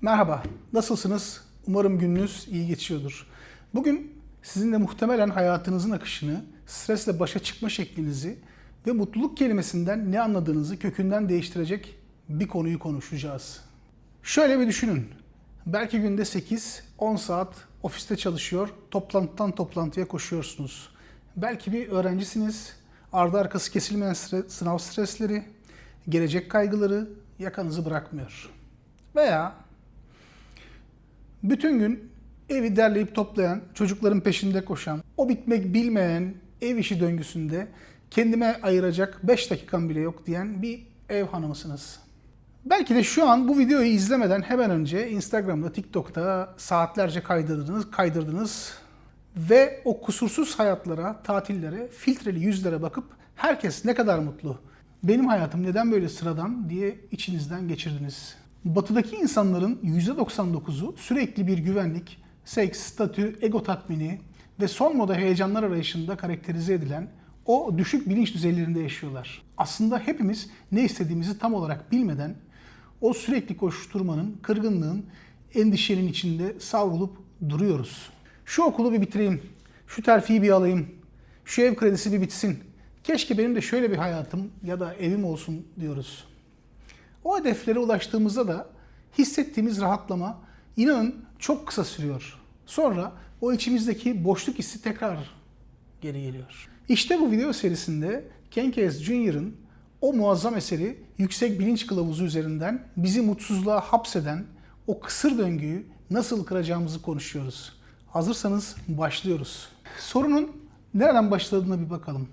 Merhaba, nasılsınız? Umarım gününüz iyi geçiyordur. Bugün sizinle muhtemelen hayatınızın akışını, stresle başa çıkma şeklinizi ve mutluluk kelimesinden ne anladığınızı kökünden değiştirecek bir konuyu konuşacağız. Şöyle bir düşünün. Belki günde 8-10 saat ofiste çalışıyor, toplantıdan toplantıya koşuyorsunuz. Belki bir öğrencisiniz, ardı arkası kesilmeyen sınav stresleri, gelecek kaygıları yakanızı bırakmıyor. Veya bütün gün evi derleyip toplayan, çocukların peşinde koşan, o bitmek bilmeyen ev işi döngüsünde kendime ayıracak 5 dakikam bile yok diyen bir ev hanımısınız. Belki de şu an bu videoyu izlemeden hemen önce Instagram'da, TikTok'ta saatlerce kaydırdınız ve o kusursuz hayatlara, tatillere, filtreli yüzlere bakıp herkes ne kadar mutlu, benim hayatım neden böyle sıradan diye içinizden geçirdiniz. Batıdaki insanların %99'u sürekli bir güvenlik, seks, statü, ego tatmini ve son moda heyecanlar arayışında karakterize edilen o düşük bilinç düzeylerinde yaşıyorlar. Aslında hepimiz ne istediğimizi tam olarak bilmeden o sürekli koşturmanın, kırgınlığın, endişenin içinde savrulup duruyoruz. Şu okulu bir bitireyim, şu terfiyi bir alayım, şu ev kredisi bir bitsin, keşke benim de şöyle bir hayatım ya da evim olsun diyoruz. O hedeflere ulaştığımızda da hissettiğimiz rahatlama inanın çok kısa sürüyor. Sonra o içimizdeki boşluk hissi tekrar geri geliyor. İşte bu video serisinde Ken Kesey Jr.'ın o muazzam eseri Yüksek Bilinç Kılavuzu üzerinden bizi mutsuzluğa hapseden o kısır döngüyü nasıl kıracağımızı konuşuyoruz. Hazırsanız başlıyoruz. Sorunun nereden başladığına bir bakalım.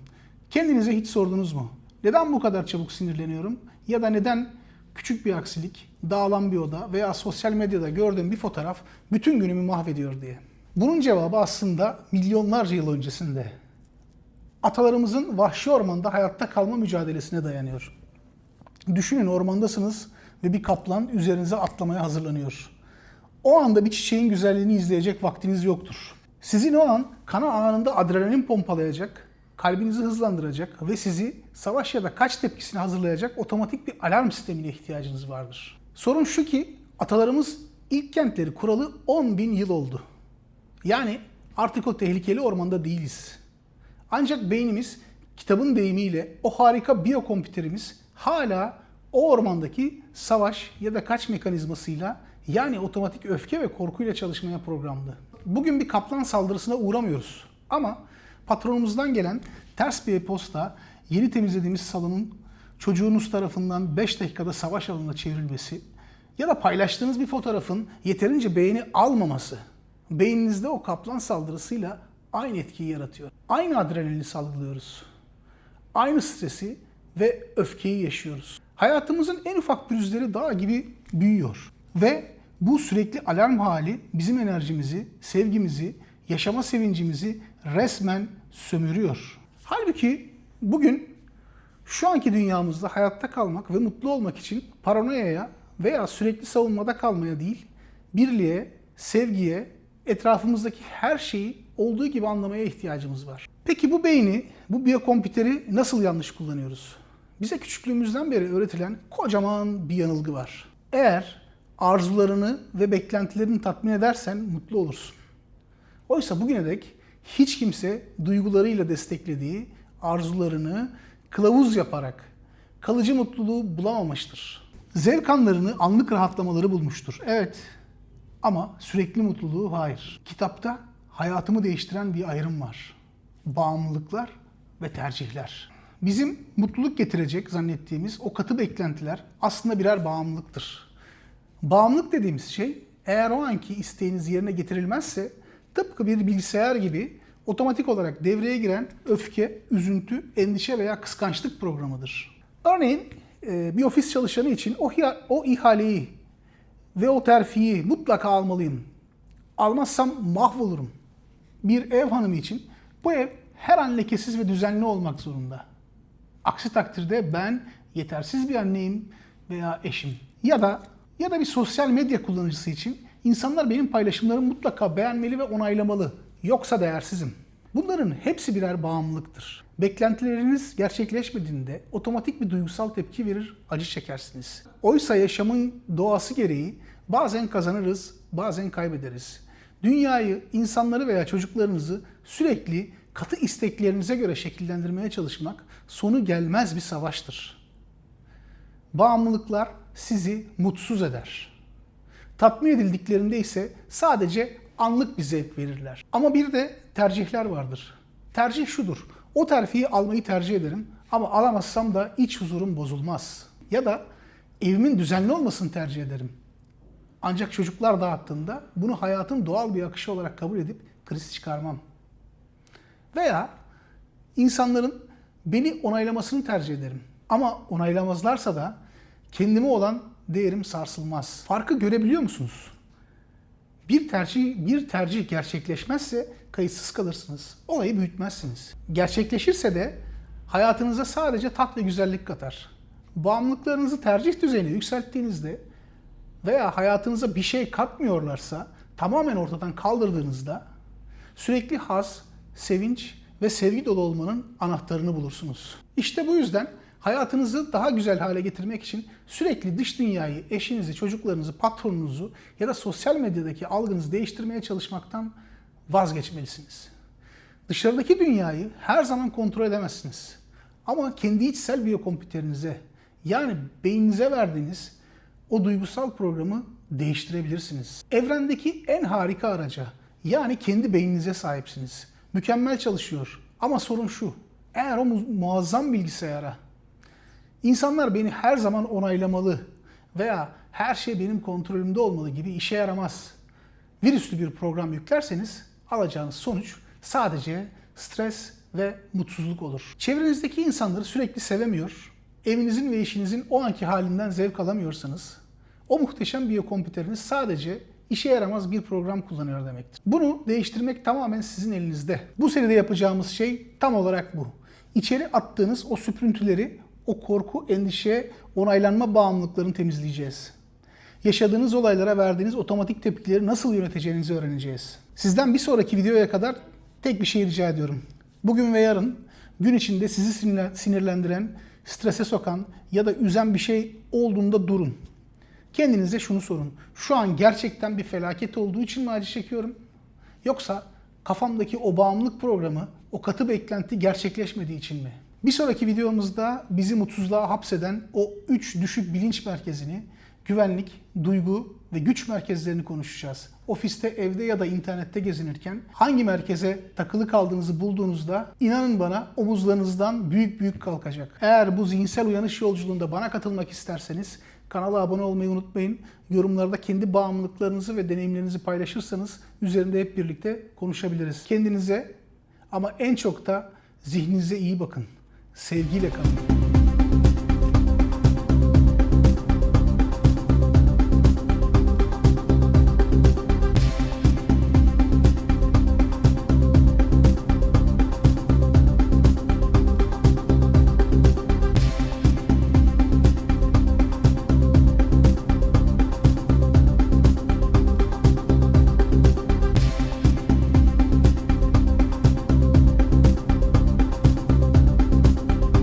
Kendinize hiç sordunuz mu? Neden bu kadar çabuk sinirleniyorum? Ya da neden küçük bir aksilik, dağılan bir oda veya sosyal medyada gördüğüm bir fotoğraf bütün günümü mahvediyor diye. Bunun cevabı aslında milyonlarca yıl öncesinde. Atalarımızın vahşi ormanda hayatta kalma mücadelesine dayanıyor. Düşünün, ormandasınız ve bir kaplan üzerinize atlamaya hazırlanıyor. O anda bir çiçeğin güzelliğini izleyecek vaktiniz yoktur. Sizin o an kana anında adrenalin pompalayacak, kalbinizi hızlandıracak ve sizi savaş ya da kaç tepkisini hazırlayacak otomatik bir alarm sistemine ihtiyacınız vardır. Sorun şu ki atalarımız ilk kentleri kuralı 10.000 yıl oldu. Yani artık o tehlikeli ormanda değiliz. Ancak beynimiz, kitabın deyimiyle o harika biyokompüterimiz hala o ormandaki savaş ya da kaç mekanizmasıyla, yani otomatik öfke ve korkuyla çalışmaya programlı. Bugün bir kaplan saldırısına uğramıyoruz ama patronumuzdan gelen ters bir e-posta, yeni temizlediğimiz salonun çocuğunuz tarafından 5 dakikada savaş alanına çevrilmesi ya da paylaştığınız bir fotoğrafın yeterince beğeni almaması beyninizde o kaplan saldırısıyla aynı etkiyi yaratıyor. Aynı adrenalini salgılıyoruz. Aynı stresi ve öfkeyi yaşıyoruz. Hayatımızın en ufak pürüzleri dağ gibi büyüyor. Ve bu sürekli alarm hali bizim enerjimizi, sevgimizi, yaşama sevincimizi resmen sömürüyor. Halbuki bugün şu anki dünyamızda hayatta kalmak ve mutlu olmak için paranoyaya veya sürekli savunmada kalmaya değil, birliğe, sevgiye, etrafımızdaki her şeyi olduğu gibi anlamaya ihtiyacımız var. Peki bu beyni, bu biyokompüteri nasıl yanlış kullanıyoruz? Bize küçüklüğümüzden beri öğretilen kocaman bir yanılgı var. Eğer arzularını ve beklentilerini tatmin edersen mutlu olursun. Oysa bugüne dek hiç kimse duygularıyla desteklediği arzularını kılavuz yaparak kalıcı mutluluğu bulamamıştır. Zevk anlarını, anlık rahatlamaları bulmuştur. Evet, ama sürekli mutluluğu hayır. Kitapta hayatımı değiştiren bir ayrım var. Bağımlılıklar ve tercihler. Bizim mutluluk getirecek zannettiğimiz o katı beklentiler aslında birer bağımlılıktır. Bağımlılık dediğimiz şey, eğer o anki isteğiniz yerine getirilmezse tıpkı bir bilgisayar gibi otomatik olarak devreye giren öfke, üzüntü, endişe veya kıskançlık programıdır. Örneğin bir ofis çalışanı için o ihaleyi ve o terfiyi mutlaka almalıyım. Almazsam mahvolurum. Bir ev hanımı için bu ev her an lekesiz ve düzenli olmak zorunda. Aksi takdirde ben yetersiz bir anneyim veya eşim. Ya da bir sosyal medya kullanıcısı için insanlar benim paylaşımlarımı mutlaka beğenmeli ve onaylamalı. Yoksa değersizim. Bunların hepsi birer bağımlılıktır. Beklentileriniz gerçekleşmediğinde otomatik bir duygusal tepki verir, acı çekersiniz. Oysa yaşamın doğası gereği Bazen kazanırız, bazen kaybederiz. Dünyayı, insanları veya çocuklarınızı sürekli katı isteklerinize göre şekillendirmeye çalışmak sonu gelmez bir savaştır. Bağımlılıklar sizi mutsuz eder. Tatmin edildiklerinde ise sadece anlık bir zevk verirler. Ama bir de tercihler vardır. Tercih şudur: o terfiyi almayı tercih ederim ama alamazsam da iç huzurum bozulmaz. Ya da evimin düzenli olmasını tercih ederim. Ancak çocuklar dağıttığında bunu hayatın doğal bir akışı olarak kabul edip kriz çıkarmam. Veya insanların beni onaylamasını tercih ederim. Ama onaylamazlarsa da kendime olan değerim sarsılmaz. Farkı görebiliyor musunuz? Bir tercih gerçekleşmezse kayıtsız kalırsınız. Olayı büyütmezsiniz. Gerçekleşirse de hayatınıza sadece tat ve güzellik katar. Bağımlılıklarınızı tercih düzeyine yükselttiğinizde veya hayatınıza bir şey katmıyorlarsa tamamen ortadan kaldırdığınızda sürekli haz, sevinç ve sevgi dolu olmanın anahtarını bulursunuz. İşte bu yüzden hayatınızı daha güzel hale getirmek için sürekli dış dünyayı, eşinizi, çocuklarınızı, patronunuzu ya da sosyal medyadaki algınızı değiştirmeye çalışmaktan vazgeçmelisiniz. Dışarıdaki dünyayı her zaman kontrol edemezsiniz. Ama kendi içsel biyokompüterinize, yani beyninize verdiğiniz o duygusal programı değiştirebilirsiniz. Evrendeki en harika araca, yani kendi beyninize sahipsiniz. Mükemmel çalışıyor. Ama sorun şu: eğer o muazzam bilgisayara insanlar beni her zaman onaylamalı veya her şey benim kontrolümde olmalı gibi işe yaramaz virüslü bir program yüklerseniz alacağınız sonuç sadece stres ve mutsuzluk olur. Çevrenizdeki insanları sürekli sevemiyor, evinizin ve işinizin o anki halinden zevk alamıyorsanız o muhteşem biyokompüteriniz sadece işe yaramaz bir program kullanıyor demektir. Bunu değiştirmek tamamen sizin elinizde. Bu seride yapacağımız şey tam olarak bu. İçeri attığınız o süprüntüleri, o korku, endişe, onaylanma bağımlılıklarını temizleyeceğiz. Yaşadığınız olaylara verdiğiniz otomatik tepkileri nasıl yöneteceğinizi öğreneceğiz. Sizden bir sonraki videoya kadar tek bir şey rica ediyorum. Bugün ve yarın gün içinde sizi sinirlendiren, strese sokan ya da üzen bir şey olduğunda durun. Kendinize şunu sorun: şu an gerçekten bir felaket olduğu için mi acı çekiyorum? Yoksa kafamdaki o bağımlılık programı, o katı beklenti gerçekleşmediği için mi? Bir sonraki videomuzda bizi mutsuzluğa hapseden o 3 düşük bilinç merkezini, güvenlik, duygu ve güç merkezlerini konuşacağız. Ofiste, evde ya da internette gezinirken hangi merkeze takılı kaldığınızı bulduğunuzda inanın bana omuzlarınızdan büyük büyük kalkacak. Eğer bu zihinsel uyanış yolculuğunda bana katılmak isterseniz kanala abone olmayı unutmayın. Yorumlarda kendi bağımlılıklarınızı ve deneyimlerinizi paylaşırsanız üzerinde hep birlikte konuşabiliriz. Kendinize ama en çok da zihninize iyi bakın. Sevgiyle kalın.